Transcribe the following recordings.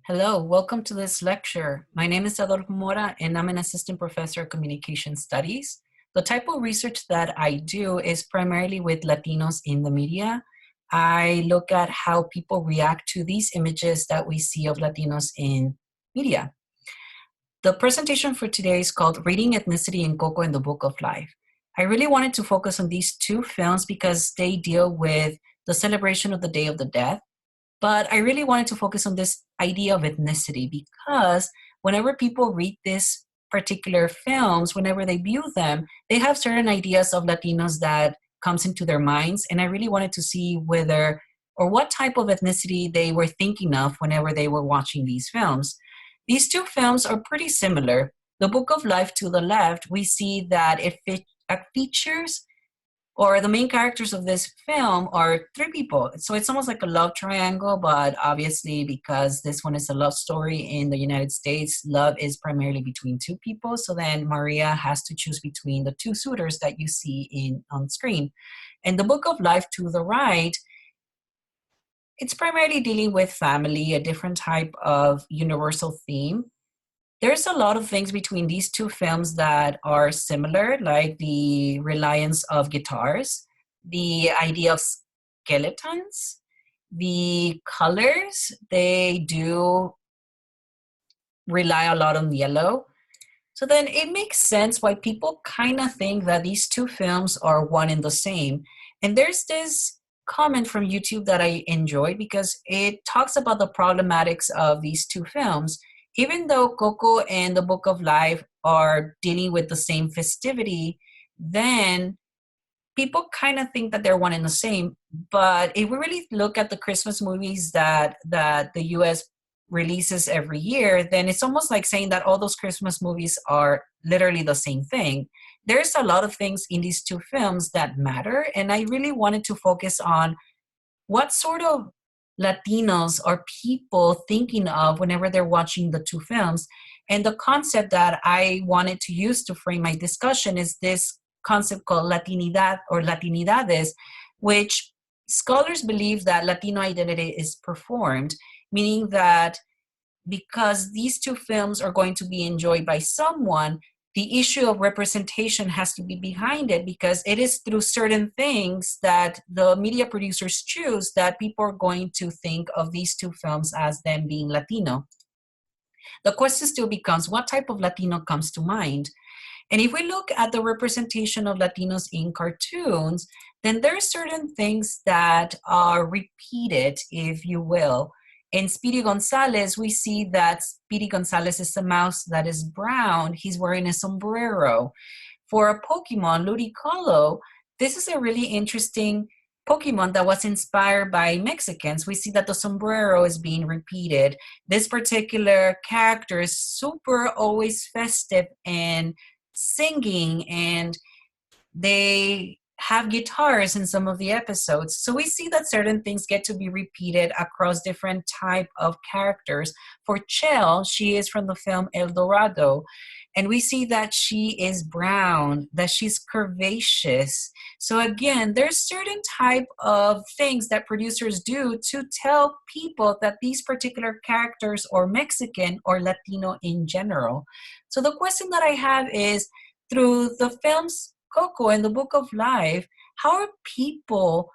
Hello, welcome to this lecture. My name is Adolfo Mora, and I'm an assistant professor of communication studies. The type of research that I do is primarily with Latinos in the media. I look at how people react to these images that we see of Latinos in media. The presentation for today is called Reading Ethnicity in Coco and the Book of Life. I really wanted to focus on these two films because they deal with the celebration of the Day of the Dead. But I really wanted to focus on this idea of ethnicity because whenever people read these particular films, whenever they view them, they have certain ideas of Latinos that comes into their minds. And I really wanted to see whether or what type of ethnicity they were thinking of whenever they were watching these films. These two films are pretty similar. The Book of Life to the left, we see that it features or the main characters of this film are three people. So it's almost like a love triangle, but obviously because this one is a love story in the United States, love is primarily between two people. So then Maria has to choose between the two suitors that you see on screen. And the Book of Life to the right, it's primarily dealing with family, a different type of universal theme. There's a lot of things between these two films that are similar, like the reliance of guitars, the idea of skeletons, the colors. They do rely a lot on yellow. So then it makes sense why people kind of think that these two films are one and the same. And there's this comment from YouTube that I enjoyed because it talks about the problematics of these two films. Even though Coco and the Book of Life are dealing with the same festivity, then people kind of think that they're one and the same. But if we really look at the Christmas movies that the US releases every year, then it's almost like saying that all those Christmas movies are literally the same thing. There's a lot of things in these two films that matter, and I really wanted to focus on what sort of Latinos are people thinking of whenever they're watching the two films. And the concept that I wanted to use to frame my discussion is this concept called Latinidad or Latinidades, which scholars believe that Latino identity is performed, meaning that because these two films are going to be enjoyed by someone, the issue of representation has to be behind it because it is through certain things that the media producers choose that people are going to think of these two films as them being Latino. The question still becomes, what type of Latino comes to mind? And if we look at the representation of Latinos in cartoons, then there are certain things that are repeated, if you will. In Speedy Gonzales, we see that Speedy Gonzales is a mouse that is brown. He's wearing a sombrero. For a Pokemon, Ludicolo, this is a really interesting Pokemon that was inspired by Mexicans. We see that the sombrero is being repeated. This particular character is super always festive and singing, and they have guitars in some of the episodes. So we see that certain things get to be repeated across different type of characters. For Chell, she is from the film El Dorado, and we see that she is brown, that she's curvaceous. So again, there's certain type of things that producers do to tell people that these particular characters are Mexican or Latino in general. So the question that I have is, through the films Coco and the Book of Life, how are people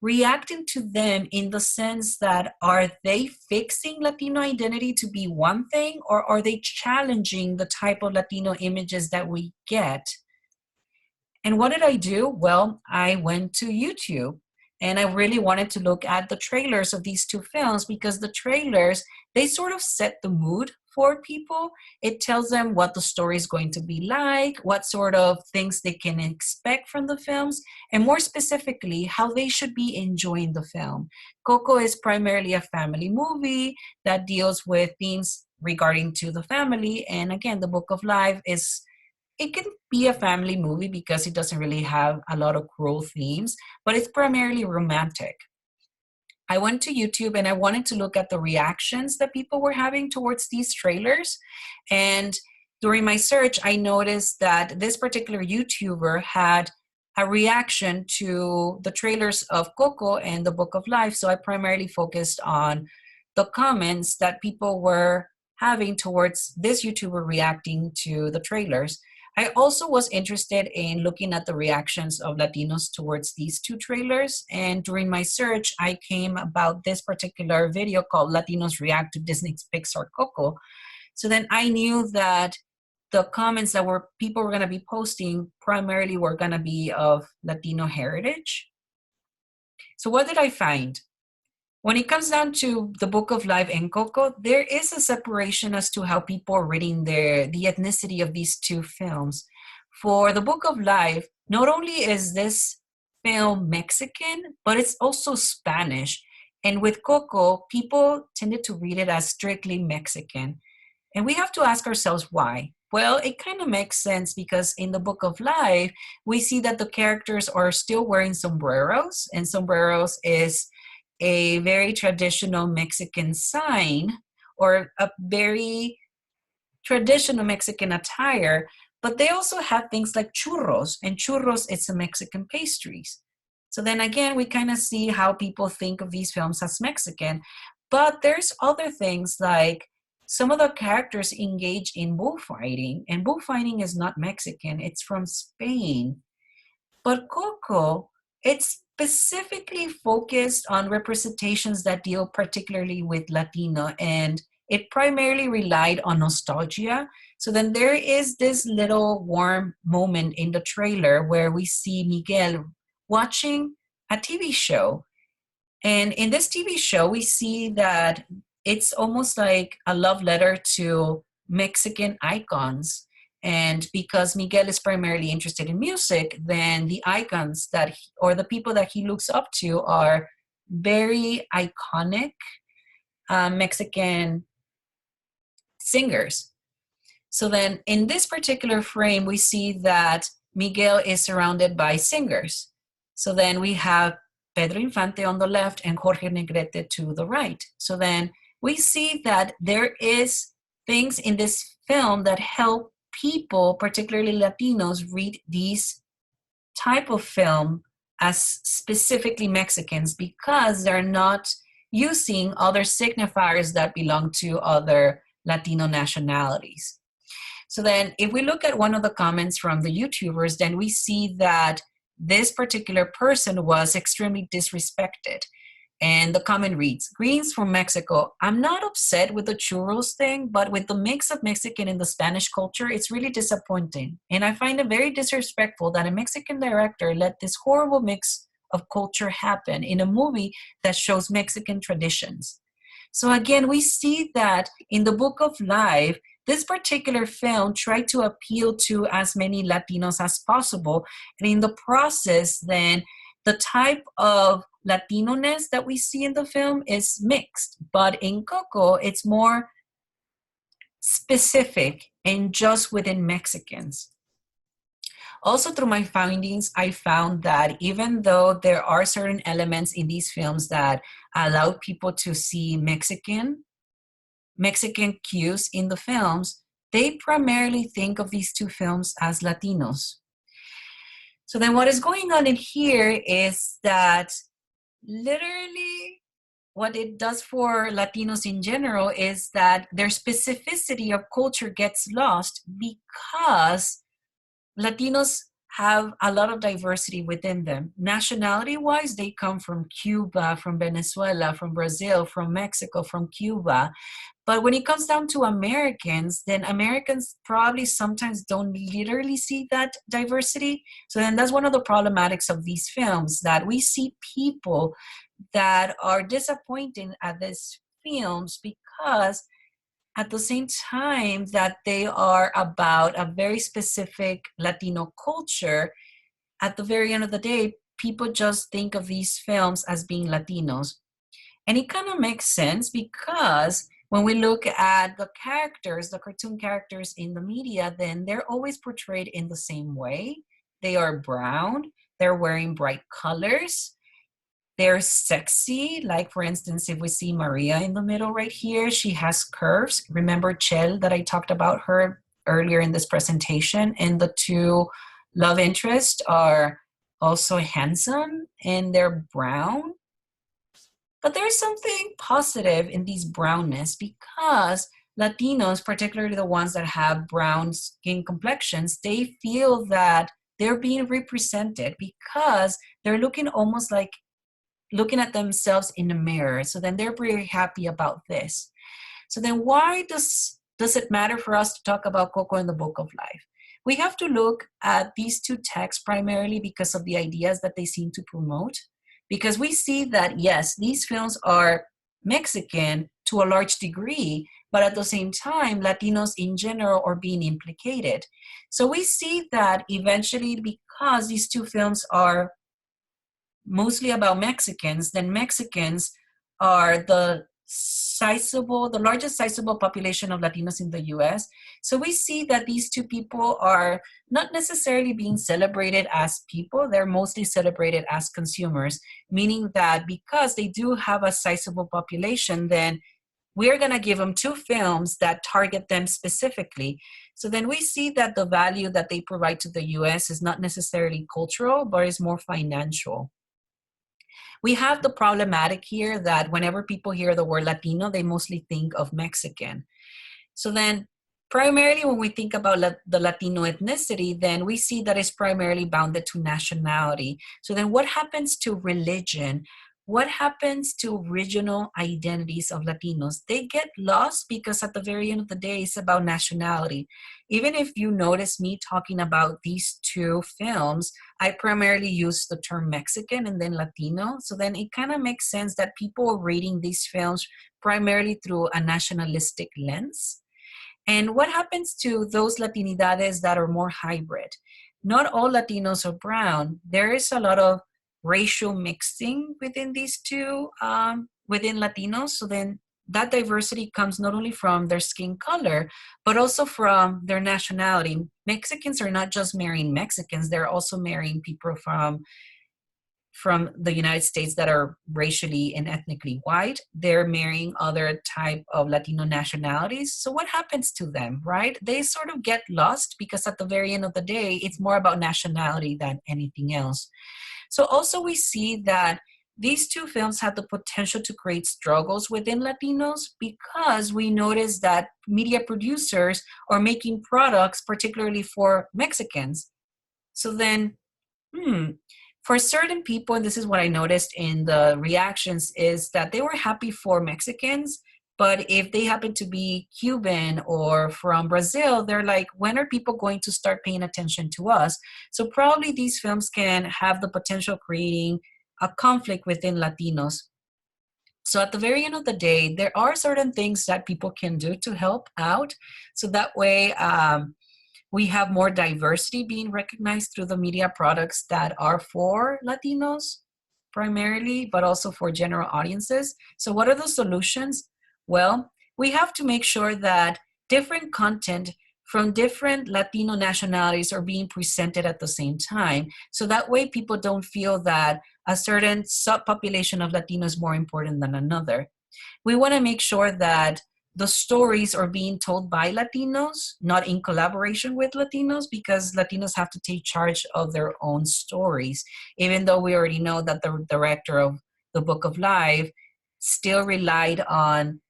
reacting to them in the sense that are they fixing Latino identity to be one thing, or are they challenging the type of Latino images that we get? And what did I do? Well, I went to YouTube and I really wanted to look at the trailers of these two films because the trailers, they sort of set the mood for people. It tells them what the story is going to be like, what sort of things they can expect from the films, and more specifically, how they should be enjoying the film. Coco is primarily a family movie that deals with themes regarding to the family. And again, the Book of Life it can be a family movie because it doesn't really have a lot of cruel themes, but it's primarily romantic. I went to YouTube and I wanted to look at the reactions that people were having towards these trailers. And during my search, I noticed that this particular YouTuber had a reaction to the trailers of Coco and the Book of Life. So I primarily focused on the comments that people were having towards this YouTuber reacting to the trailers. I also was interested in looking at the reactions of Latinos towards these two trailers. And during my search, I came about this particular video called Latinos React to Disney's Pixar Coco. So then I knew that the comments that people were going to be posting primarily were going to be of Latino heritage. So what did I find? When it comes down to the Book of Life and Coco, there is a separation as to how people are reading the ethnicity of these two films. For the Book of Life, not only is this film Mexican, but it's also Spanish. And with Coco, people tended to read it as strictly Mexican. And we have to ask ourselves why. Well, it kind of makes sense because in the Book of Life, we see that the characters are still wearing sombreros, and sombreros is a very traditional Mexican sign or a very traditional Mexican attire, but they also have things like churros, and churros it's a Mexican pastries. So then again, we kind of see how people think of these films as Mexican, but there's other things like some of the characters engage in bullfighting, and bullfighting is not Mexican, it's from Spain. But Coco, it's specifically focused on representations that deal particularly with Latino, and it primarily relied on nostalgia. So then there is this little warm moment in the trailer where we see Miguel watching a TV show. And in this TV show, we see that it's almost like a love letter to Mexican icons. And because Miguel is primarily interested in music, then the icons or the people that he looks up to are very iconic Mexican singers. So then in this particular frame, we see that Miguel is surrounded by singers. So then we have Pedro Infante on the left and Jorge Negrete to the right. So then we see that there is things in this film that help people, particularly Latinos, read these type of film as specifically Mexicans because they're not using other signifiers that belong to other Latino nationalities. So then if we look at one of the comments from the YouTubers, then we see that this particular person was extremely disrespected. And the comment reads, "Greetings from Mexico. I'm not upset with the churros thing, but with the mix of Mexican and the Spanish culture, it's really disappointing. And I find it very disrespectful that a Mexican director let this horrible mix of culture happen in a movie that shows Mexican traditions." So again, we see that in the Book of Life, this particular film tried to appeal to as many Latinos as possible. And in the process, then the type of Latino-ness that we see in the film is mixed. But in Coco, it's more specific and just within Mexicans. Also, through my findings, I found that even though there are certain elements in these films that allow people to see Mexican cues in the films, they primarily think of these two films as Latinos. So then what is going on in here is that literally what it does for Latinos in general is that their specificity of culture gets lost because Latinos have a lot of diversity within them. Nationality-wise, they come from Cuba, from Venezuela, from Brazil, from Mexico, from Cuba. But when it comes down to Americans, then Americans probably sometimes don't literally see that diversity. So then that's one of the problematics of these films, that we see people that are disappointing at these films because at the same time that they are about a very specific Latino culture, at the very end of the day, people just think of these films as being Latinos. And it kind of makes sense because when we look at the characters, the cartoon characters in the media, then they're always portrayed in the same way. They are brown, they're wearing bright colors, they're sexy. Like, for instance, if we see Maria in the middle right here, she has curves. Remember Chel that I talked about her earlier in this presentation? And the two love interests are also handsome and they're brown. But there's something positive in these brownness because Latinos, particularly the ones that have brown skin complexions, they feel that they're being represented because they're looking almost like looking at themselves in the mirror. So then they're very happy about this. So then why does it matter for us to talk about Coco in the Book of Life? We have to look at these two texts primarily because of the ideas that they seem to promote. Because we see that, yes, these films are Mexican to a large degree, but at the same time, Latinos in general are being implicated. So we see that eventually, because these two films are mostly about Mexicans, then Mexicans are the largest sizable population of Latinos in the US. So we see that these two people are not necessarily being celebrated as people, they're mostly celebrated as consumers, meaning that because they do have a sizable population, then we're going to give them two films that target them specifically. So then we see that the value that they provide to the US is not necessarily cultural, but is more financial. We have the problematic here that whenever people hear the word Latino, they mostly think of Mexican. So then primarily when we think about the Latino ethnicity, then we see that it's primarily bounded to nationality. So then what happens to religion? What happens to regional identities of Latinos? They get lost because at the very end of the day, it's about nationality. Even if you notice me talking about these two films, I primarily use the term Mexican and then Latino. So then it kind of makes sense that people are reading these films primarily through a nationalistic lens. And what happens to those Latinidades that are more hybrid? Not all Latinos are brown. There is a lot of racial mixing within these two, within Latinos. So then that diversity comes not only from their skin color, but also from their nationality. Mexicans are not just marrying Mexicans, they're also marrying people from the United States that are racially and ethnically white. They're marrying other type of Latino nationalities. So what happens to them, right? They sort of get lost because at the very end of the day, it's more about nationality than anything else. So also we see that these two films have the potential to create struggles within Latinos because we notice that media producers are making products particularly for Mexicans. So then, for certain people, and this is what I noticed in the reactions, is that they were happy for Mexicans, but if they happen to be Cuban or from Brazil, they're like, when are people going to start paying attention to us? So probably these films can have the potential of creating a conflict within Latinos. So at the very end of the day, there are certain things that people can do to help out. So that way, we have more diversity being recognized through the media products that are for Latinos primarily, but also for general audiences. So what are the solutions? Well, we have to make sure that different content from different Latino nationalities are being presented at the same time. So that way people don't feel that a certain subpopulation of Latino is more important than another. We want to make sure that the stories are being told by Latinos, not in collaboration with Latinos, because Latinos have to take charge of their own stories, even though we already know that the director of the Book of Life still relied on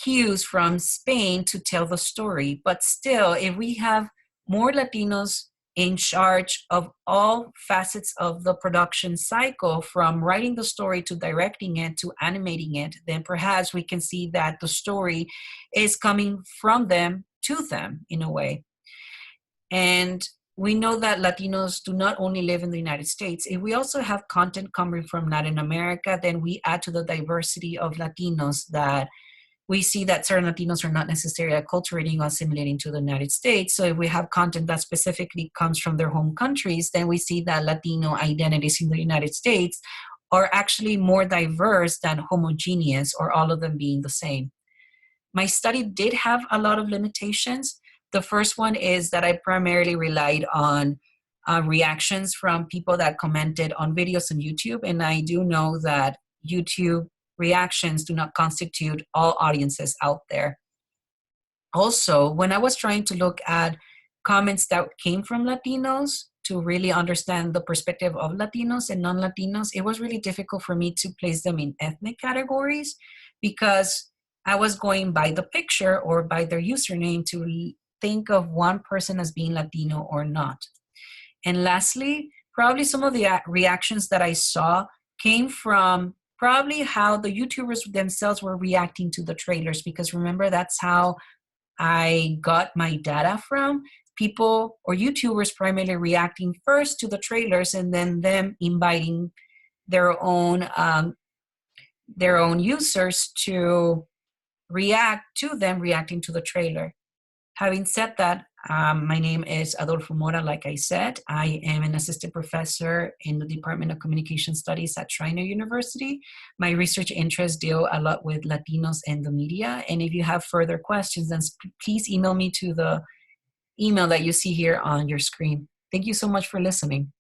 cues from Spain to tell the story. But still, if we have more Latinos in charge of all facets of the production cycle, from writing the story to directing it to animating it, then perhaps we can see that the story is coming from them to them in a way. And we know that Latinos do not only live in the United States. If we also have content coming from Latin America, then we add to the diversity of Latinos that we see that certain Latinos are not necessarily acculturating or assimilating to the United States. So if we have content that specifically comes from their home countries, then we see that Latino identities in the United States are actually more diverse than homogeneous or all of them being the same. My study did have a lot of limitations. The first one is that I primarily relied on reactions from people that commented on videos on YouTube. And I do know that YouTube reactions do not constitute all audiences out there. Also, when I was trying to look at comments that came from Latinos to really understand the perspective of Latinos and non-Latinos, it was really difficult for me to place them in ethnic categories because I was going by the picture or by their username to think of one person as being Latino or not. And lastly, probably some of the reactions that I saw came from probably how the YouTubers themselves were reacting to the trailers, because remember, that's how I got my data from. People or YouTubers primarily reacting first to the trailers and then them inviting their own users to react to them reacting to the trailer. Having said that, my name is Adolfo Mora, like I said. I am an assistant professor in the Department of Communication Studies at Schreiner University. My research interests deal a lot with Latinos and the media. And if you have further questions, then please email me to the email that you see here on your screen. Thank you so much for listening.